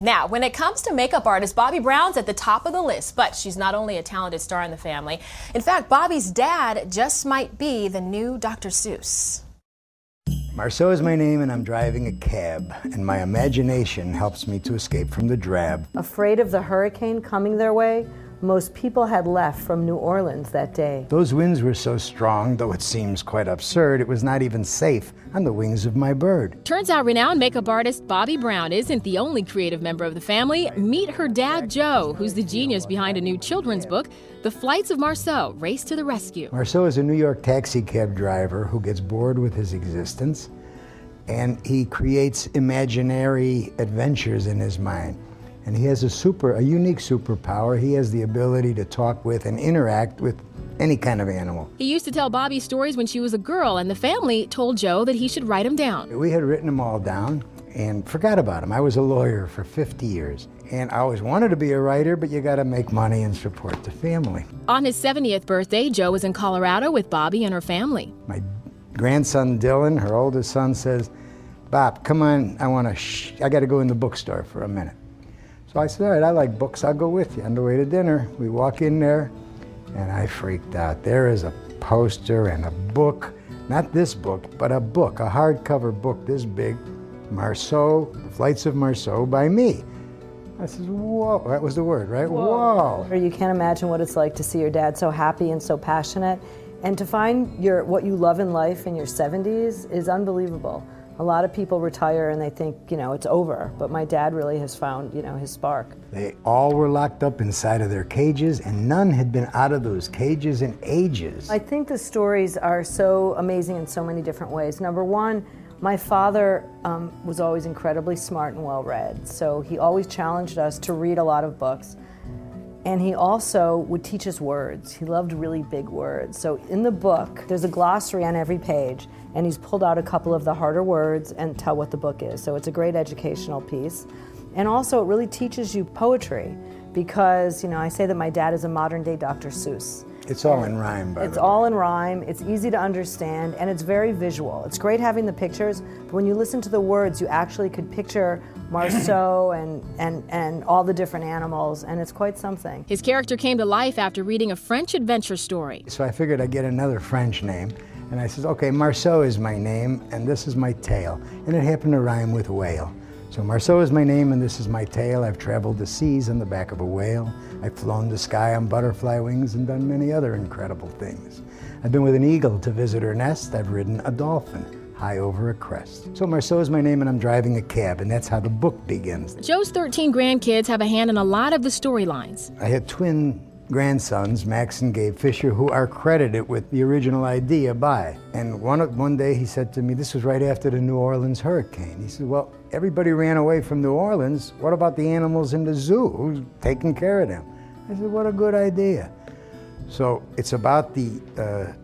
Now, when it comes to makeup artist, Bobbi Brown's at the top of the list, but she's not only a talented star in the family. In fact, Bobbi's dad just might be the new Dr. Seuss. Marceau is my name and I'm driving a cab, and my imagination helps me to escape from the drab. Afraid of the hurricane coming their way, most people had left from New Orleans that day. Those winds were so strong, though it seems quite absurd, it was not even safe on the wings of my bird. Turns out renowned makeup artist Bobbi Brown isn't the only creative member of the family. Meet her dad, Joe, who's the genius behind a new children's book, The Flights of Marceau, Race to the Rescue. Marceau is a New York taxi cab driver who gets bored with his existence, and he creates imaginary adventures in his mind. And he has a unique superpower. He has the ability to talk with and interact with any kind of animal. He used to tell Bobbi stories when she was a girl, and the family told Joe that he should write them down. We had written them all down and forgot about them. I was a lawyer for 50 years, and I always wanted to be a writer, but you gotta make money and support the family. On his 70th birthday, Joe was in Colorado with Bobbi and her family. My grandson Dylan, her oldest son, says, "Bob, come on, I gotta go in the bookstore for a minute." So I said, "All right, I like books, I'll go with you." On the way to dinner, we walk in there, and I freaked out. There is a poster and a book, not this book, but a book, a hardcover book this big, Marceau, The Flights of Marceau by me. I said, whoa, that was the word, right? Whoa. You can't imagine what it's like to see your dad so happy and so passionate, and to find what you love in life in your 70s is unbelievable. A lot of people retire and they think, it's over, but my dad really has found, his spark. They all were locked up inside of their cages, and none had been out of those cages in ages. I think the stories are so amazing in so many different ways. Number one, my father was always incredibly smart and well-read, so he always challenged us to read a lot of books. And he also would teach us words. He loved really big words. So in the book, there's a glossary on every page, and he's pulled out a couple of the harder words and tell what the book is. So it's a great educational piece. And also it really teaches you poetry, because I say that my dad is a modern-day Dr. Seuss. It's all in rhyme, by the way. It's all in rhyme, it's easy to understand, and it's very visual. It's great having the pictures, but when you listen to the words, you actually could picture Marceau and all the different animals, and it's quite something. His character came to life after reading a French adventure story. So I figured I'd get another French name, and I said, okay, Marceau is my name, and this is my tail. And it happened to rhyme with whale. So Marceau is my name and this is my tail. I've traveled the seas on the back of a whale. I've flown the sky on butterfly wings and done many other incredible things. I've been with an eagle to visit her nest. I've ridden a dolphin high over a crest. So Marceau is my name and I'm driving a cab, and that's how the book begins. Joe's 13 grandkids have a hand in a lot of the storylines. I had twin grandsons, Max and Gabe Fisher, who are credited with the original idea by. And one day he said to me, this was right after the New Orleans hurricane. He said, well, everybody ran away from New Orleans. What about the animals in the zoo? Who's taking care of them? I said, what a good idea. So it's about the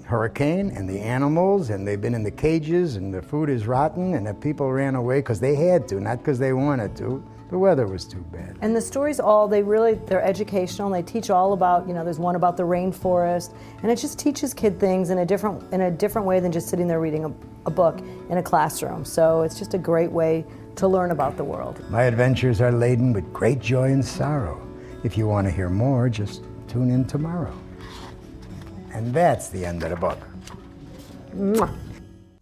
hurricane and the animals, and they've been in the cages, and the food is rotten, and the people ran away because they had to, not because they wanted to. The weather was too bad. And the stories they're educational, and they teach all about, there's one about the rainforest, and it just teaches kid things in a different way than just sitting there reading a book in a classroom. So it's just a great way to learn about the world. My adventures are laden with great joy and sorrow. If you want to hear more, just tune in tomorrow. And that's the end of the book. Mwah.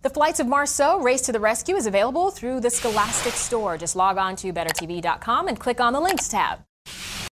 The Flights of Marceau, Race to the Rescue is available through the Scholastic Store. Just log on to bettertv.com and click on the Links tab.